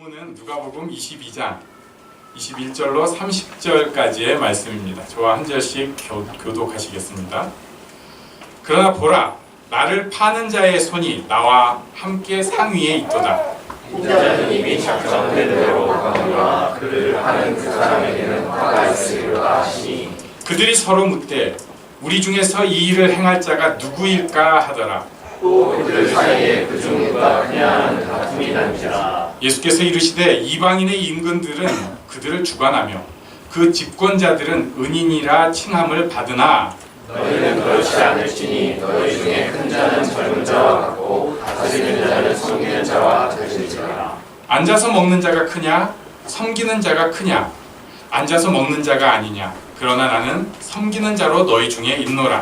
본문은 누가복음 22장 21절로 30절까지의 말씀입니다. 저와 한 절씩 교독하시겠습니다. 그러나 보라, 나를 파는 자의 손이 나와 함께 상위에 있도다. 인자는 이미 작정된 대로 가거니와 그를 하는 그 사람에게는 화가 있으리로다 하시니 그들이 서로 묻되 우리 중에서 이 일을 행할 자가 누구일까 하더라. 또 그들 사이에 그 중 누가 크냐 하는 다툼이 난지라. 예수께서 이르시되 이방인의 임금들은 그들을 주관하며 그 집권자들은 은인이라 칭함을 받으나 너희는 그렇지 않을지니 너희 중에 큰 자는 젊은 자와 같고 다스리는 자는 섬기는 자와 같을지라. 앉아서 먹는 자가 크냐 섬기는 자가 크냐? 앉아서 먹는 자가 아니냐? 그러나 나는 섬기는 자로 너희 중에 있노라.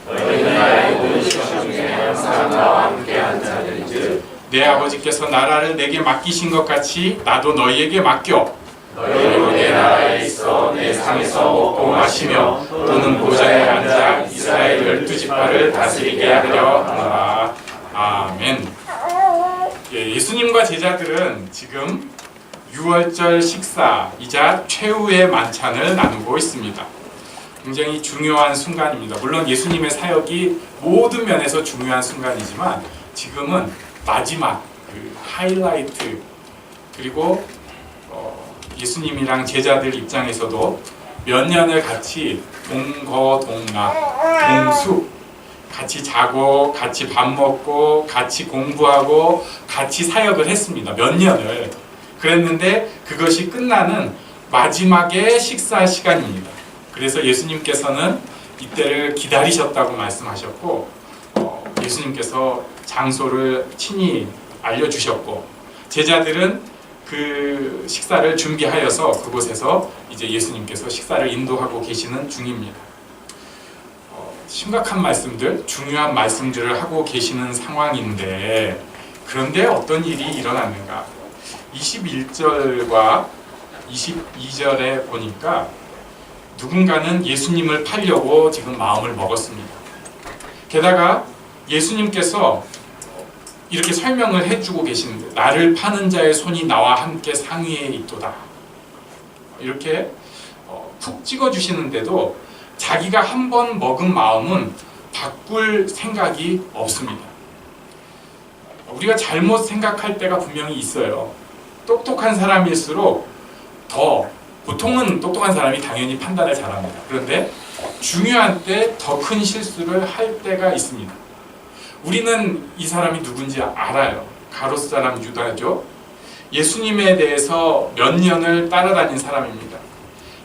너희는 나의 모든 시간 중에 항상 나와 함께 한 자들인즉 내 아버지께서 나라를 내게 맡기신 것 같이 나도 너희에게 맡겨 너희로 내 나라에 있어 내 상에서 먹고 마시며 또는 보좌에 앉아 이스라엘 12지파를 다스리게 하려 하노라. 아멘. 예수님과 제자들은 지금 유월절 식사이자 최후의 만찬을 나누고 있습니다. 굉장히 중요한 순간입니다. 물론 예수님의 사역이 모든 면에서 중요한 순간이지만 지금은 마지막 그 하이라이트, 그리고 예수님이랑 제자들 입장에서도 몇 년을 같이 동거동락, 동숙, 같이 자고 같이 밥 먹고 같이 공부하고 같이 사역을 했습니다. 몇 년을 그랬는데 그것이 끝나는 마지막의 식사 시간입니다. 그래서 예수님께서는 이때를 기다리셨다고 말씀하셨고 예수님께서 장소를 친히 알려주셨고 제자들은 그 식사를 준비하여서 그곳에서 이제 예수님께서 식사를 인도하고 계시는 중입니다. 심각한 말씀들, 중요한 말씀들을 하고 계시는 상황인데 그런데 어떤 일이 일어났는가? 21절과 22절에 보니까 누군가는 예수님을 팔려고 지금 마음을 먹었습니다. 게다가 예수님께서 이렇게 설명을 해주고 계시는데 나를 파는 자의 손이 나와 함께 상위에 있도다. 이렇게 푹 찍어주시는데도 자기가 한 번 먹은 마음은 바꿀 생각이 없습니다. 우리가 잘못 생각할 때가 분명히 있어요. 똑똑한 사람일수록 보통은 똑똑한 사람이 당연히 판단을 잘합니다. 그런데 중요한 때 더 큰 실수를 할 때가 있습니다. 우리는 이 사람이 누군지 알아요. 가롯 사람 유다죠. 예수님에 대해서 몇 년을 따라다닌 사람입니다.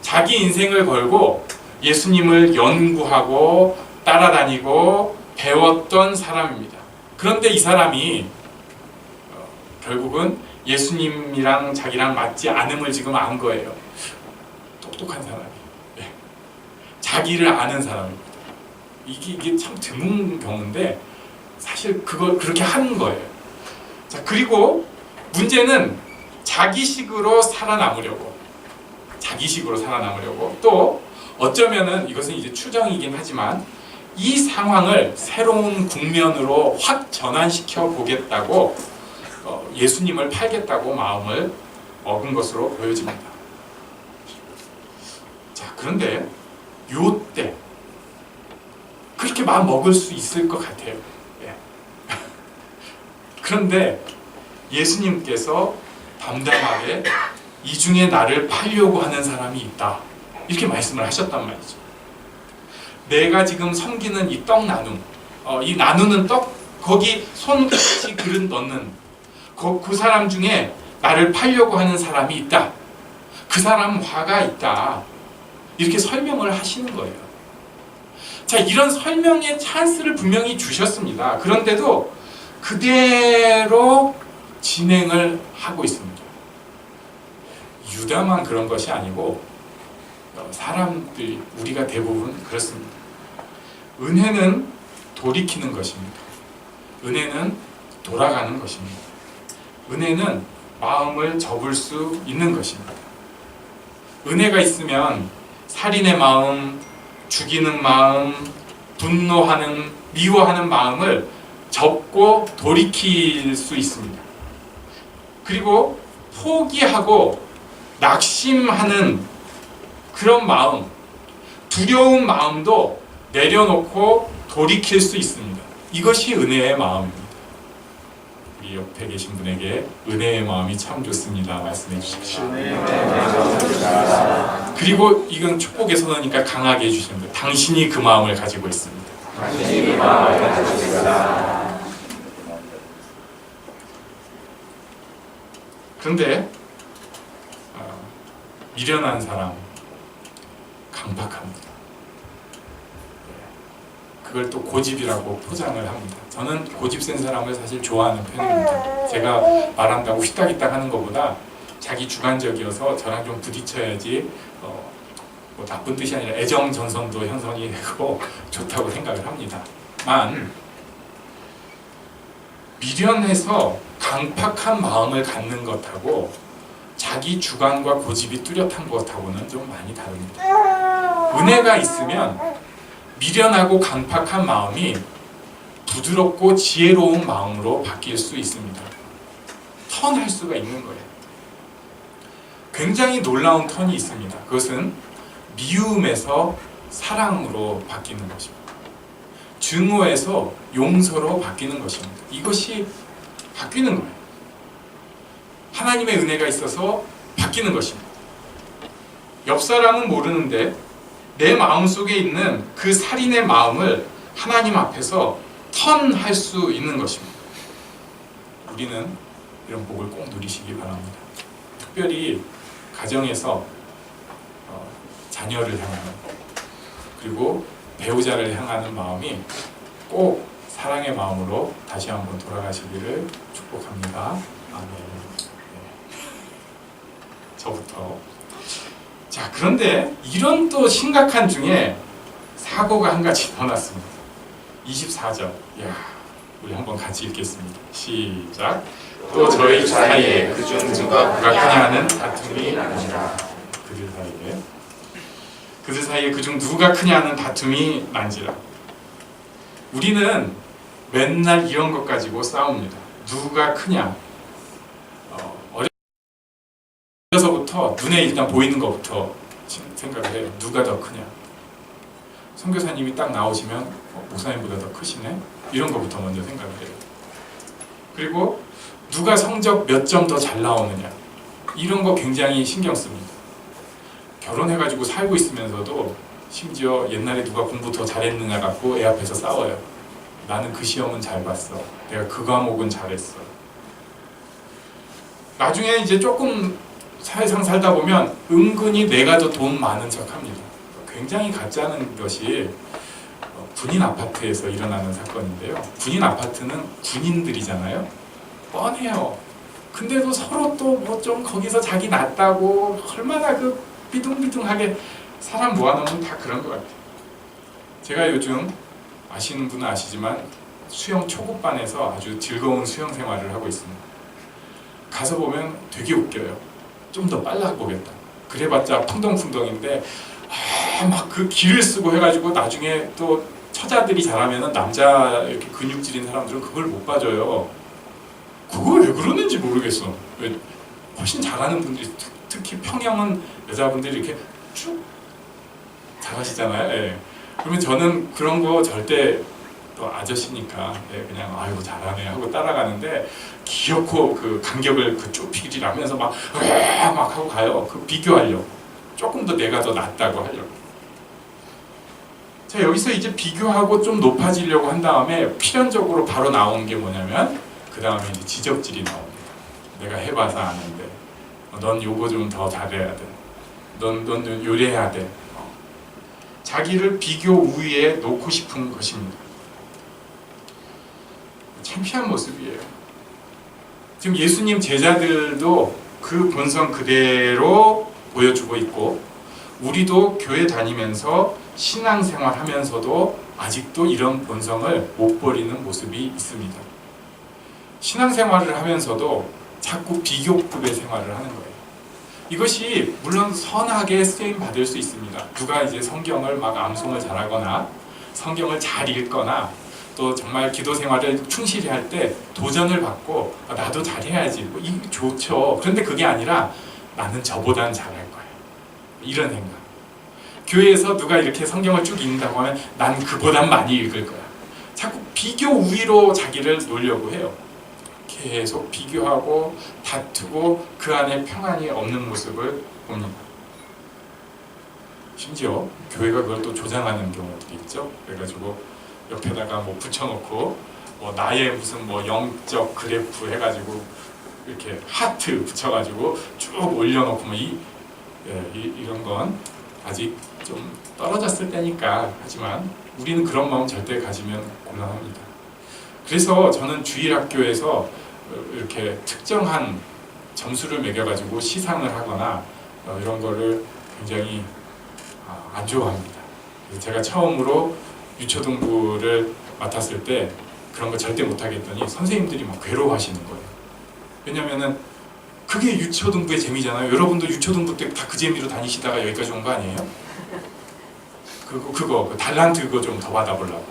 자기 인생을 걸고 예수님을 연구하고 따라다니고 배웠던 사람입니다. 그런데 이 사람이 결국은 예수님이랑 자기랑 맞지 않음을 지금 안 거예요. 똑똑한 사람이, 자기를 아는 사람입니다. 이게 참 드문 경우인데 사실 그걸 그렇게 하는 거예요. 자, 그리고 문제는 자기식으로 살아남으려고 또 어쩌면은 이것은 이제 추정이긴 하지만 이 상황을 새로운 국면으로 확 전환시켜 보겠다고 예수님을 팔겠다고 마음을 먹은 것으로 보여집니다. 자, 그런데 요때 그렇게 마음 먹을 수 있을 것 같아요. 그런데 예수님께서 담담하게 이 중에 나를 팔려고 하는 사람이 있다. 이렇게 말씀을 하셨단 말이죠. 내가 지금 섬기는 이 떡 나눔, 이 나누는 떡, 거기 손같이 그릇 넣는 그 사람 중에 나를 팔려고 하는 사람이 있다. 그 사람 화가 있다. 이렇게 설명을 하시는 거예요. 자, 이런 설명의 찬스를 분명히 주셨습니다. 그런데도 그대로 진행을 하고 있습니다. 유다만 그런 것이 아니고 사람들, 우리가 대부분 그렇습니다. 은혜는 돌이키는 것입니다. 은혜는 돌아가는 것입니다. 은혜는 마음을 접을 수 있는 것입니다. 은혜가 있으면 살인의 마음, 죽이는 마음, 분노하는, 미워하는 마음을 접고 돌이킬 수 있습니다. 그리고 포기하고 낙심하는 그런 마음, 두려운 마음도 내려놓고 돌이킬 수 있습니다. 이것이 은혜의 마음입니다. 우리 옆에 계신 분에게 은혜의 마음이 참 좋습니다 말씀해 주십시오. 그리고 이건 축복의 선언이니까 강하게 해주시는 거예요. 당신이 그 마음을 가지고 있습니다. 당신이 그 마음을 가지고 있습니다. 그런데 미련한 사람 강박합니다. 그걸 또 고집이라고 포장을 합니다. 저는 고집 센 사람을 사실 좋아하는 편입니다. 제가 말한다고 휘딱휘딱 하는 것보다 자기 주관적이어서 저랑 좀 부딪혀야지 뭐 나쁜 뜻이 아니라 애정 전선도 형성이 되고 좋다고 생각을 합니다만 미련해서 강팍한 마음을 갖는 것하고 자기 주관과 고집이 뚜렷한 것하고는 좀 많이 다릅니다. 은혜가 있으면 미련하고 강팍한 마음이 부드럽고 지혜로운 마음으로 바뀔 수 있습니다. 턴할 수가 있는 거예요. 굉장히 놀라운 턴이 있습니다. 그것은 미움에서 사랑으로 바뀌는 것입니다. 증오에서 용서로 바뀌는 것입니다. 이것이 바뀌는 거예요. 하나님의 은혜가 있어서 바뀌는 것입니다. 옆 사람은 모르는데 내 마음속에 있는 그 살인의 마음을 하나님 앞에서 턴할 수 있는 것입니다. 우리는 이런 복을 꼭 누리시기 바랍니다. 특별히 가정에서 자녀를 향하는 그리고 배우자를 향하는 마음이 꼭 사랑의 마음으로 다시 한번 돌아가시기를 축복합니다. 아멘. 네. 저부터. 자, 그런데 이런 또 심각한 중에 사고가 한 가지 더 났습니다. 24절. 이야, 우리 한번 같이 읽겠습니다. 시작. 또 저희 사이에 그중 누가 크냐 하는 다툼이 나니라. 그들 사이에 그중 누가 크냐 하는 다툼이 난지라. 우리는 맨날 이런 것 가지고 싸웁니다. 누가 크냐. 어려서부터 눈에 일단 보이는 것부터 생각을 해요. 누가 더 크냐. 선교사님이 딱 나오시면 목사님보다 더 크시네. 이런 것부터 먼저 생각을 해요. 그리고 누가 성적 몇 점 더 잘 나오느냐. 이런 거 굉장히 신경 씁니다. 결혼해가지고 살고 있으면서도 심지어 옛날에 누가 공부 더 잘했느냐 갖고 애 앞에서 싸워요. 나는 그 시험은 잘 봤어. 내가 그 과목은 잘했어. 나중에 이제 조금 사회상 살다 보면 은근히 내가 더 돈 많은 척합니다. 굉장히 가짜는 것이 군인 아파트에서 일어나는 사건인데요. 군인 아파트는 군인들이잖아요. 뻔해요. 근데도 서로 또 뭐 좀 거기서 자기 낫다고 얼마나 그 삐둥삐둥하게 사람 모아놓으면 다 그런 것 같아요. 제가 요즘 아시는 분은 아시지만 수영 초급반에서 아주 즐거운 수영 생활을 하고 있습니다. 가서 보면 되게 웃겨요. 좀 더 빨라 보겠다. 그래봤자 풍덩풍덩인데 막 그 기를 쓰고 해가지고 나중에 또 처자들이 잘하면은 남자 이렇게 근육질인 사람들은 그걸 못 봐줘요. 그걸 왜 그러는지 모르겠어. 왜 훨씬 잘하는 분들이 특히 평형은 여자분들이 이렇게 쭉 잘하시잖아요. 예. 그러면 저는 그런 거 절대 또 아저씨니까 그냥 아이고 잘하네 하고 따라가는데 기어코 그 간격을 그 좁히기를 하면서 막 하고 가요. 그 비교하려고. 조금 더 내가 더 낫다고 하려고. 자, 여기서 이제 비교하고 좀 높아지려고 한 다음에 필연적으로 바로 나온 게 뭐냐면 그 다음에 이제 지적질이 나옵니다. 내가 해봐서 아는데 넌 요거 좀 더 잘해야 돼. 넌 요래해야 돼. 자기를 비교 우위에 놓고 싶은 것입니다. 창피한 모습이에요. 지금 예수님 제자들도 그 본성 그대로 보여주고 있고 우리도 교회 다니면서 신앙생활 하면서도 아직도 이런 본성을 못 버리는 모습이 있습니다. 신앙생활을 하면서도 자꾸 비교급의 생활을 하는 거예요. 이것이 물론 선하게 쓰임 받을 수 있습니다. 누가 이제 성경을 막 암송을 잘하거나 성경을 잘 읽거나 또 정말 기도 생활을 충실히 할 때 도전을 받고 나도 잘해야지 이 좋죠. 그런데 그게 아니라 나는 저보다는 잘할 거야 이런 생각. 교회에서 누가 이렇게 성경을 쭉 읽는다고 하면 난 그보단 많이 읽을 거야. 자꾸 비교 우위로 자기를 놓으려고 해요. 계속 비교하고 다투고 그 안에 평안이 없는 모습을 봅니다. 심지어 교회가 그걸 또 조장하는 경우도 있죠. 그래가지고 옆에다가 뭐 붙여놓고 뭐 나의 무슨 뭐 영적 그래프 해가지고 이렇게 하트 붙여가지고 쭉 올려놓고 뭐 이런 건 아직 좀 떨어졌을 때니까. 하지만 우리는 그런 마음 절대 가지면 곤란합니다. 그래서 저는 주일학교에서 이렇게 특정한 점수를 매겨가지고 시상을 하거나 이런 거를 굉장히 안 좋아합니다. 제가 처음으로 유초등부를 맡았을 때 그런 거 절대 못하겠더니 선생님들이 막 괴로워하시는 거예요. 왜냐면은 그게 유초등부의 재미잖아요. 여러분도 유초등부 때 다 그 재미로 다니시다가 여기까지 온 거 아니에요? 그거 달란트 그거 좀 더 받아보려고.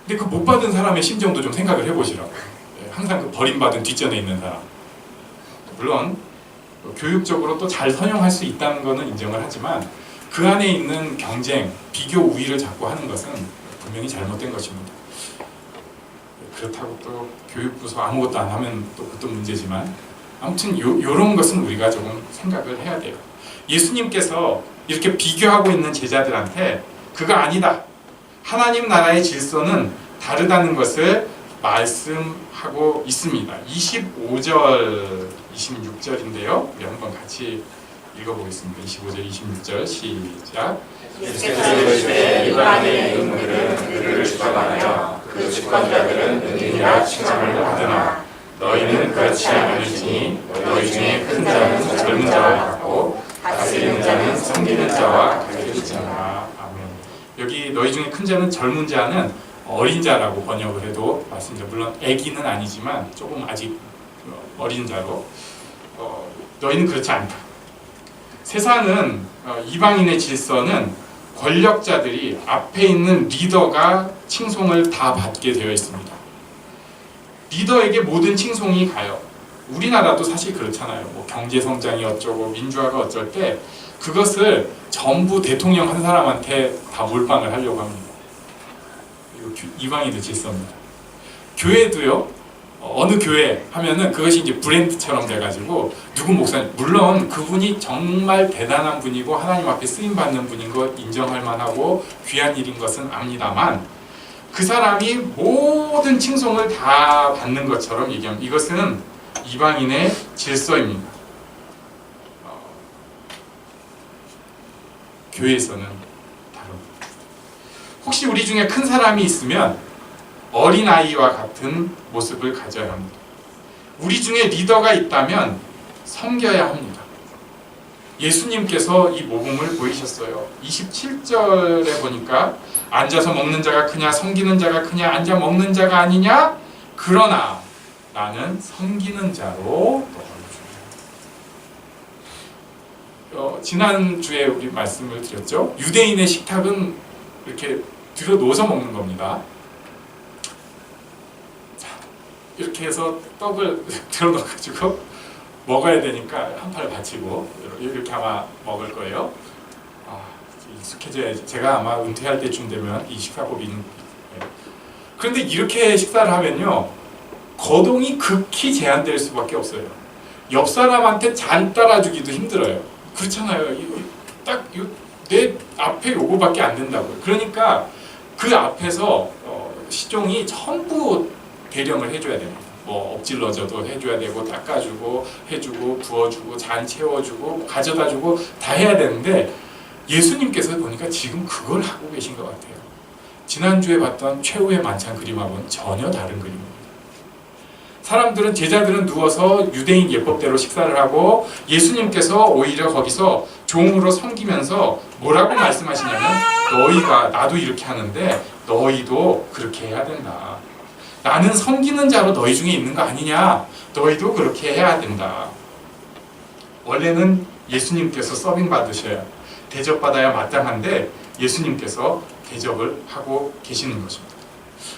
근데 그 못 받은 사람의 심정도 좀 생각을 해보시라고. 항상 그 버림받은 뒷전에 있는 사람. 물론 교육적으로 또 잘 선용할 수 있다는 거는 인정을 하지만 그 안에 있는 경쟁, 비교 우위를 자꾸 하는 것은 분명히 잘못된 것입니다. 그렇다고 또 교육부서 아무것도 안 하면 또 그것도 문제지만 아무튼 요런 것은 우리가 조금 생각을 해야 돼요. 예수님께서 이렇게 비교하고 있는 제자들한테 그거 아니다. 하나님 나라의 질서는 다르다는 것을 말씀하고 있습니다. 25절, 26절인데요. 우리 한번 같이 읽어보겠습니다. 25절, 26절 시작. 예수께서 이르시되 이방인의 의무들은 그를 추방하여 그 주권자들은 은인이라 칭함을 받으나 너희는 그렇지 않을지니 너희 중에 큰 자는 젊은 자와 같고 다스리는 자는 섬기는 자와 같을지니라. 아멘. 여기 너희 중에 큰 자는 젊은 자는 어린 자라고 번역을 해도 맞습니다. 물론 애기는 아니지만 조금 아직 어린 자로 너희는 그렇지 않다. 세상은 이방인의 질서는 권력자들이 앞에 있는 리더가 칭송을 다 받게 되어 있습니다. 리더에게 모든 칭송이 가요. 우리나라도 사실 그렇잖아요. 뭐 경제 성장이 어쩌고 민주화가 어쩔 때 그것을 전부 대통령 한 사람한테 다 몰빵을 하려고 합니다. 이거 이방인의 질서입니다. 교회도요. 어느 교회 하면은 그것이 이제 브랜드처럼 돼가지고 누구 목사님, 물론 그분이 정말 대단한 분이고 하나님 앞에 쓰임 받는 분인 것 인정할 만하고 귀한 일인 것은 압니다만 그 사람이 모든 칭송을 다 받는 것처럼 얘기합니다. 이것은 이방인의 질서입니다. 교회에서는 다릅니다. 혹시 우리 중에 큰 사람이 있으면 어린아이와 같은 모습을 가져야 합니다. 우리 중에 리더가 있다면 섬겨야 합니다. 예수님께서 이 모범을 보이셨어요. 27절에 보니까 앉아서 먹는 자가 크냐 섬기는 자가 크냐 앉아 먹는 자가 아니냐 그러나 나는 섬기는 자로 지난주에 우리 말씀을 드렸죠. 유대인의 식탁은 이렇게 들어 누워서 먹는 겁니다. 이렇게 해서 떡을 들어넣어가지고 먹어야 되니까 한 팔 받치고 이렇게 아마 먹을 거예요. 익숙해져야지. 제가 아마 은퇴할 때쯤 되면 이 식사법이 그런데 이렇게 식사를 하면요 거동이 극히 제한될 수밖에 없어요. 옆 사람한테 잘 따라주기도 힘들어요. 그렇잖아요. 딱 내 앞에 요거밖에 안 된다고요. 그러니까 그 앞에서 시종이 전부 대령을 해줘야 됩니다. 뭐 엎질러져도 해줘야 되고 닦아주고 해주고 부어주고 잔 채워주고 가져다주고 다 해야 되는데 예수님께서 보니까 지금 그걸 하고 계신 것 같아요. 지난주에 봤던 최후의 만찬 그림하고는 전혀 다른 그림입니다. 사람들은 제자들은 누워서 유대인 예법대로 식사를 하고 예수님께서 오히려 거기서 종으로 섬기면서 뭐라고 말씀하시냐면 너희가 나도 이렇게 하는데 너희도 그렇게 해야 된다. 나는 섬기는 자로 너희 중에 있는 거 아니냐? 너희도 그렇게 해야 된다. 원래는 예수님께서 서빙 받으셔야 대접받아야 마땅한데 예수님께서 대접을 하고 계시는 것입니다.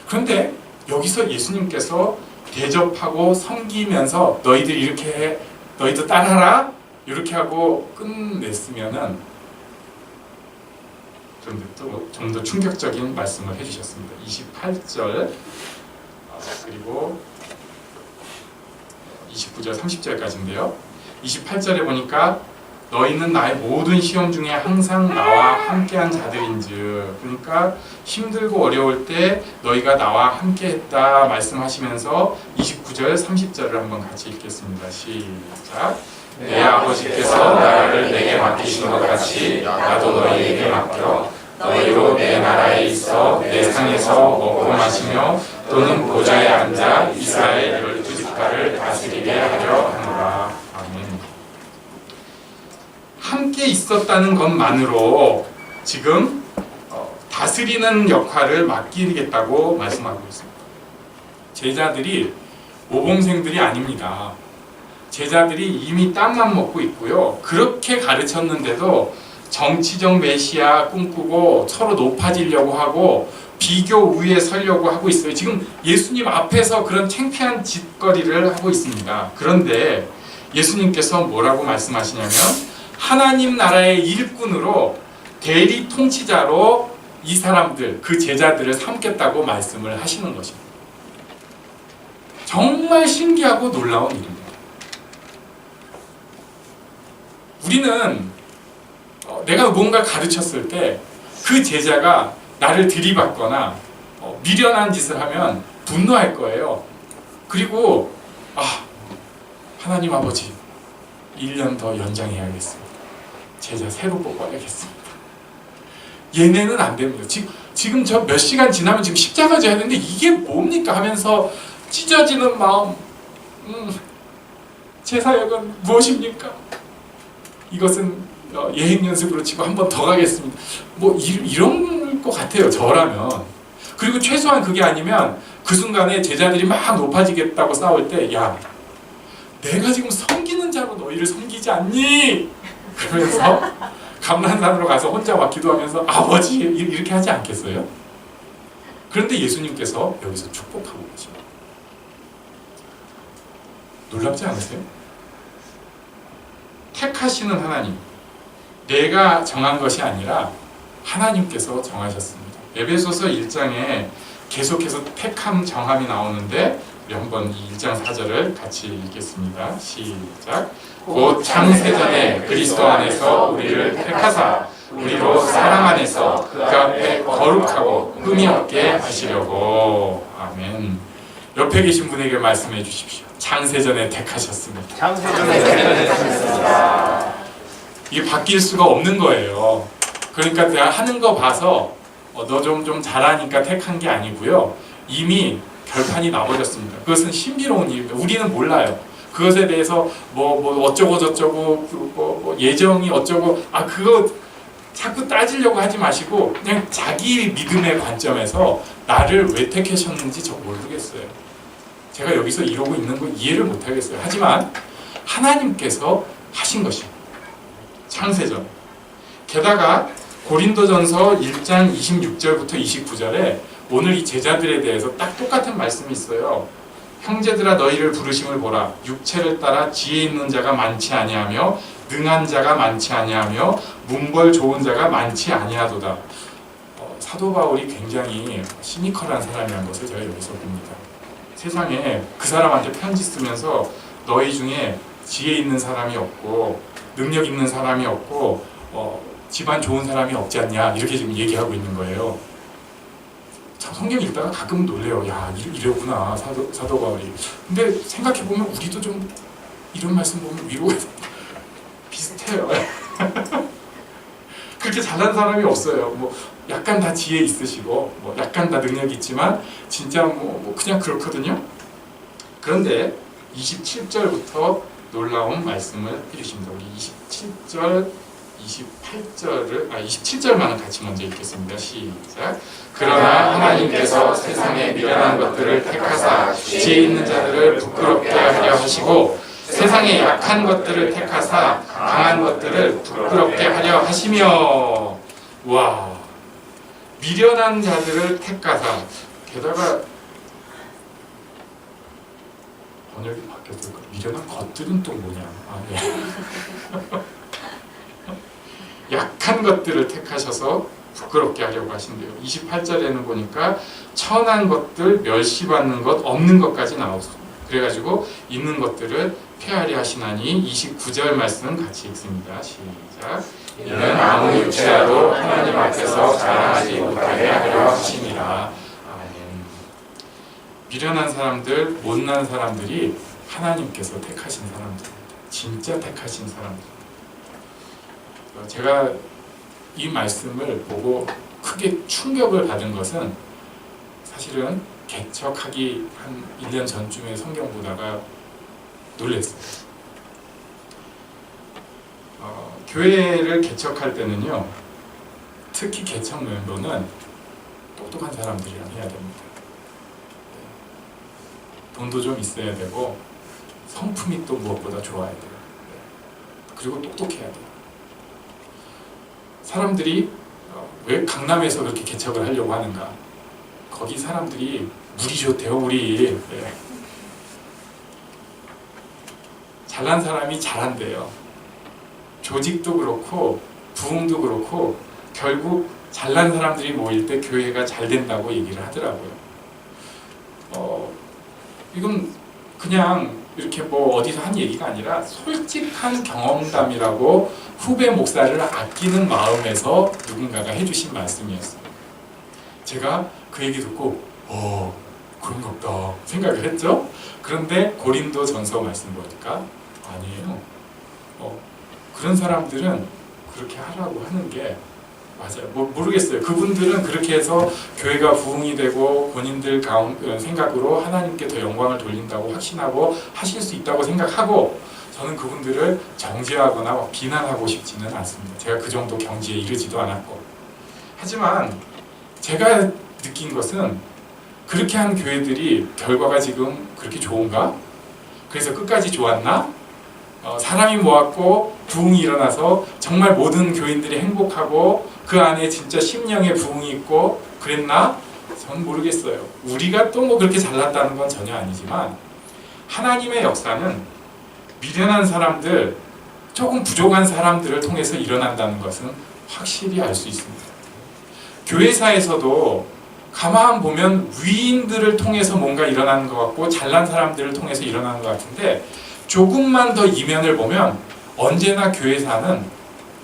그런데 여기서 예수님께서 대접하고 섬기면서 너희들 이렇게 해, 너희도 따라라 이렇게 하고 끝냈으면은 좀 더 충격적인 말씀을 해주셨습니다. 28절 그리고 29절 30절까지인데요. 28절에 보니까 너희는 나의 모든 시험 중에 항상 나와 함께한 자들인즉, 그러니까 힘들고 어려울 때 너희가 나와 함께했다 말씀하시면서 29절 30절을 한번 같이 읽겠습니다. 시작. 내 아버지께서 나라를 내게 맡기신 것 같이 나도 너희에게 맡겨 너희로 내 나라에 있어 내 상에서 먹고 마시며 또는 보좌에 앉아 이스라엘 12지파를 다스리게 하려 하노라. 아멘. 함께 있었다는 것만으로 지금 다스리는 역할을 맡기겠다고 말씀하고 있습니다. 제자들이 모범생들이 아닙니다. 제자들이 이미 땅만 먹고 있고요. 그렇게 가르쳤는데도 정치적 메시아 꿈꾸고 서로 높아지려고 하고 비교 우위에 서려고 하고 있어요. 지금 예수님 앞에서 그런 창피한 짓거리를 하고 있습니다. 그런데 예수님께서 뭐라고 말씀하시냐면 하나님 나라의 일꾼으로 대리 통치자로 이 사람들, 그 제자들을 삼겠다고 말씀을 하시는 것입니다. 정말 신기하고 놀라운 일입니다. 우리는 내가 뭔가 가르쳤을 때 그 제자가 나를 들이받거나 미련한 짓을 하면 분노할 거예요. 그리고 하나님 아버지 1년 더 연장해야겠습니다. 제자 새로 뽑아야겠습니다. 얘네는 안 됩니다. 지금 저 몇 시간 지나면 지금 십자가 져야 되는데 이게 뭡니까 하면서 찢어지는 마음. 제 사역은 무엇입니까? 이것은 예행 연습으로 치고 한 번 더 가겠습니다. 뭐 이런 것 같아요. 저라면. 그리고 최소한 그게 아니면 그 순간에 제자들이 막 높아지겠다고 싸울 때, 야, 내가 지금 섬기는 자로 너희를 섬기지 않니? 그러면서 감람산으로 가서 혼자 막 기도하면서 아버지 이렇게 하지 않겠어요? 그런데 예수님께서 여기서 축복하고 계십니다. 놀랍지 않으세요? 택하시는 하나님, 내가 정한 것이 아니라 하나님께서 정하셨습니다. 에베소서 1장에 계속해서 택함, 정함이 나오는데 우리 한번 이 1장 4절을 같이 읽겠습니다. 시작. 곧 창세전에 그리스도 안에서 우리를 택하사 우리로 사랑 안에서 그 앞에 거룩하고 흠이 없게 하시려고. 아멘. 옆에 계신 분에게 말씀해 주십시오. 창세전에 택하셨습니다. 창세전에 택하셨습니다. 이게 바뀔 수가 없는 거예요. 그러니까 내가 하는 거 봐서 너 좀 잘하니까 택한 게 아니고요. 이미 결판이 나버렸습니다. 그것은 신비로운 일입니다. 우리는 몰라요. 그것에 대해서 뭐 어쩌고 저쩌고 뭐 예정이 어쩌고 그거 자꾸 따지려고 하지 마시고 그냥 자기 믿음의 관점에서 나를 왜 택하셨는지 저 모르겠어요. 제가 여기서 이러고 있는 거 이해를 못하겠어요. 하지만 하나님께서 하신 것입니다. 창세전. 게다가 고린도전서 1장 26절부터 29절에 오늘 이 제자들에 대해서 딱 똑같은 말씀이 있어요. 형제들아 너희를 부르심을 보라. 육체를 따라 지혜 있는 자가 많지 아니하며 능한 자가 많지 아니하며 문벌 좋은 자가 많지 아니하도다. 사도 바울이 굉장히 시니컬한 사람이라는 것을 제가 여기서 봅니다. 세상에 그 사람한테 편지 쓰면서 너희 중에 지혜 있는 사람이 없고 능력 있는 사람이 없고 집안 좋은 사람이 없지 않냐 이렇게 지금 얘기하고 있는 거예요. 참 성경 읽다가 가끔 놀래요. 야 이러구나 사도 바울이. 근데 생각해 보면 우리도 좀 이런 말씀 보면 위로가 비슷해요. 그렇게 잘난 사람이 없어요. 뭐 약간 다 지혜 있으시고 뭐 약간 다 능력 있지만 진짜 뭐 그냥 그렇거든요. 그런데 27절부터 놀라운 말씀을 해주십니다. 우리 27절, 27절만 같이 먼저 읽겠습니다. 시작. 그러나 하나님께서 세상에 미련한 것들을 택하사 지혜 있는 자들을 부끄럽게 하려 하시고 세상에 약한 것들을 택하사 강한 것들을 부끄럽게 하려 하시며. 와, 미련한 자들을 택하사 게다가 번역이 바뀌었을까? 미련한 것들은 또 뭐냐? 네. 약한 것들을 택하셔서 부끄럽게 하려고 하신대요. 28절에는 보니까 천한 것들, 멸시받는 것, 없는 것까지 나오습니다. 그래가지고 있는 것들을 폐하려 하시나니 29절 말씀 같이 읽습니다. 시작. 이는 아무 육체라도 하나님 앞에서 자랑하지 못하게 하려 하심이라. 아멘. 미련한 사람들, 못난 사람들이 하나님께서 택하신 사람들입니다. 진짜 택하신 사람들. 제가 이 말씀을 보고 크게 충격을 받은 것은 사실은 개척하기 한 1년 전쯤에 성경 보다가 놀랐어요. 교회를 개척할 때는요, 특히 개척 멤버는 똑똑한 사람들이랑 해야 됩니다. 돈도 좀 있어야 되고 성품이 또 무엇보다 좋아야 돼요. 그리고 똑똑해야 돼요. 사람들이 왜 강남에서 그렇게 개척을 하려고 하는가? 거기 사람들이 물이 좋대요, 물이. 네. 잘난 사람이 잘한대요. 조직도 그렇고 부흥도 그렇고 결국 잘난 사람들이 모일 때 교회가 잘 된다고 얘기를 하더라고요. 이건 그냥 이렇게 뭐 어디서 한 얘기가 아니라 솔직한 경험담이라고 후배 목사를 아끼는 마음에서 누군가가 해주신 말씀이었어요. 제가 그 얘기 듣고 그런가 보다 생각을 했죠. 그런데 고린도 전서 말씀 보니까 아니에요. 그런 사람들은 그렇게 하라고 하는 게 맞아요. 모르겠어요. 그분들은 그렇게 해서 교회가 부흥이 되고 본인들 생각으로 하나님께 더 영광을 돌린다고 확신하고 하실 수 있다고 생각하고, 저는 그분들을 정죄하거나 비난하고 싶지는 않습니다. 제가 그 정도 경지에 이르지도 않았고. 하지만 제가 느낀 것은 그렇게 한 교회들이 결과가 지금 그렇게 좋은가? 그래서 끝까지 좋았나? 사람이 모았고 부흥이 일어나서 정말 모든 교인들이 행복하고 그 안에 진짜 심령의 부흥이 있고 그랬나? 전 모르겠어요. 우리가 또 뭐 그렇게 잘났다는 건 전혀 아니지만 하나님의 역사는 미련한 사람들, 조금 부족한 사람들을 통해서 일어난다는 것은 확실히 알 수 있습니다. 교회사에서도 가만 보면 위인들을 통해서 뭔가 일어나는 것 같고 잘난 사람들을 통해서 일어나는 것 같은데, 조금만 더 이면을 보면 언제나 교회사는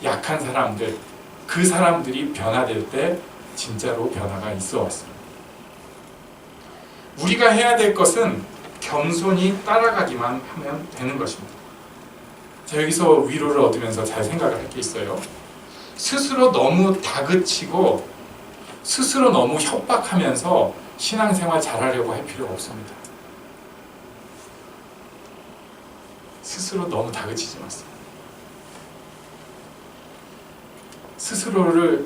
약한 사람들, 그 사람들이 변화될 때 진짜로 변화가 있어 왔습니다. 우리가 해야 될 것은 겸손히 따라가기만 하면 되는 것입니다. 자, 여기서 위로를 얻으면서 잘 생각을 할 게 있어요. 스스로 너무 다그치고 스스로 너무 협박하면서 신앙생활 잘하려고 할 필요가 없습니다. 스스로 너무 다그치지 마세요. 스스로를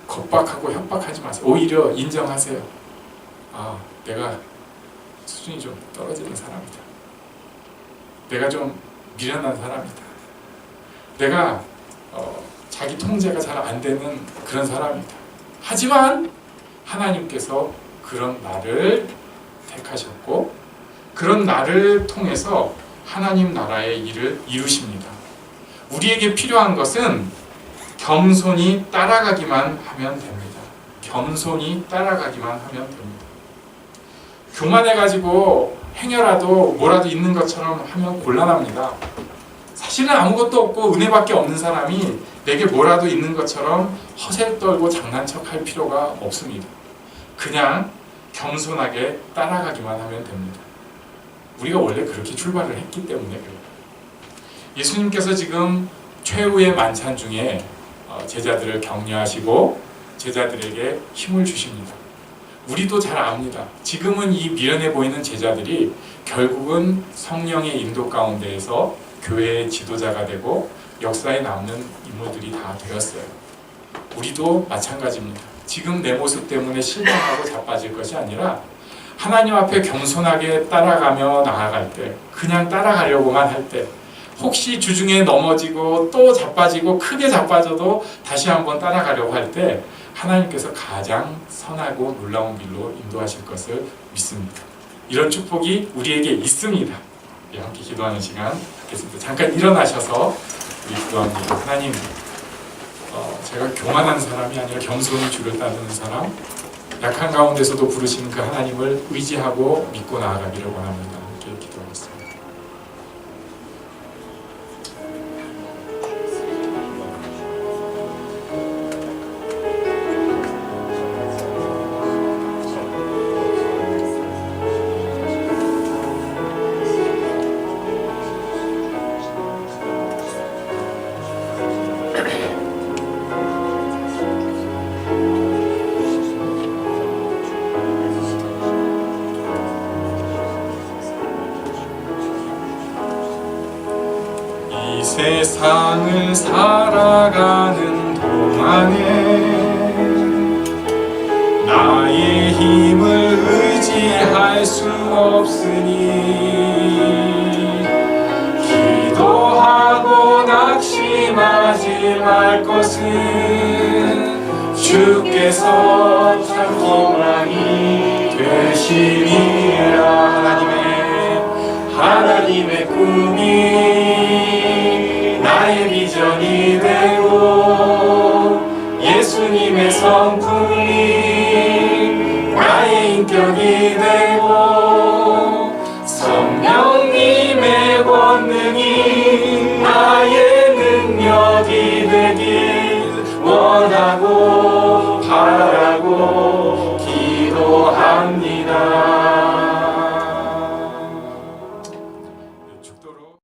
겁박하고 협박하지 마세요. 오히려 인정하세요. 내가 수준이 좀 떨어지는 사람이다. 내가 좀 미련한 사람이다. 내가 자기 통제가 잘 안 되는 그런 사람이다. 하지만 하나님께서 그런 나를 택하셨고 그런 나를 통해서 하나님 나라의 일을 이루십니다. 우리에게 필요한 것은 겸손히 따라가기만 하면 됩니다. 겸손히 따라가기만 하면 됩니다. 교만해가지고 행여라도 뭐라도 있는 것처럼 하면 곤란합니다. 사실은 아무것도 없고 은혜밖에 없는 사람이 내게 뭐라도 있는 것처럼 허세 떨고 장난척 할 필요가 없습니다. 그냥 겸손하게 따라가기만 하면 됩니다. 우리가 원래 그렇게 출발을 했기 때문에 그래요. 예수님께서 지금 최후의 만찬 중에 제자들을 격려하시고 제자들에게 힘을 주십니다. 우리도 잘 압니다. 지금은 이 미련해 보이는 제자들이 결국은 성령의 인도 가운데에서 교회의 지도자가 되고 역사에 남는 인물들이 다 되었어요. 우리도 마찬가지입니다. 지금 내 모습 때문에 실망하고 자빠질 것이 아니라 하나님 앞에 겸손하게 따라가며 나아갈 때, 그냥 따라가려고만 할 때, 혹시 주중에 넘어지고 또 자빠지고 크게 자빠져도 다시 한번 따라가려고 할 때 하나님께서 가장 선하고 놀라운 길로 인도하실 것을 믿습니다. 이런 축복이 우리에게 있습니다. 함께 기도하는 시간 갖겠습니다. 잠깐 일어나셔서 우리 기도합니다. 하나님, 제가 교만한 사람이 아니라 겸손히 주를 따르는 사람, 약한 가운데서도 부르시는 그 하나님을 의지하고 믿고 나아가기를 원합니다. 함께 기도하겠습니다. 이 세상을 살아가는 동안에 나의 힘을 의지할 수 없으니 기도하고 낙심하지 말 것은 주께서 참 희망이 되시리라. 하나님의 꿈이 나의 비전이 되고 예수님의 성품이 나의 인격이 되고 성령님의 권능이 나의 능력이 되길 원하고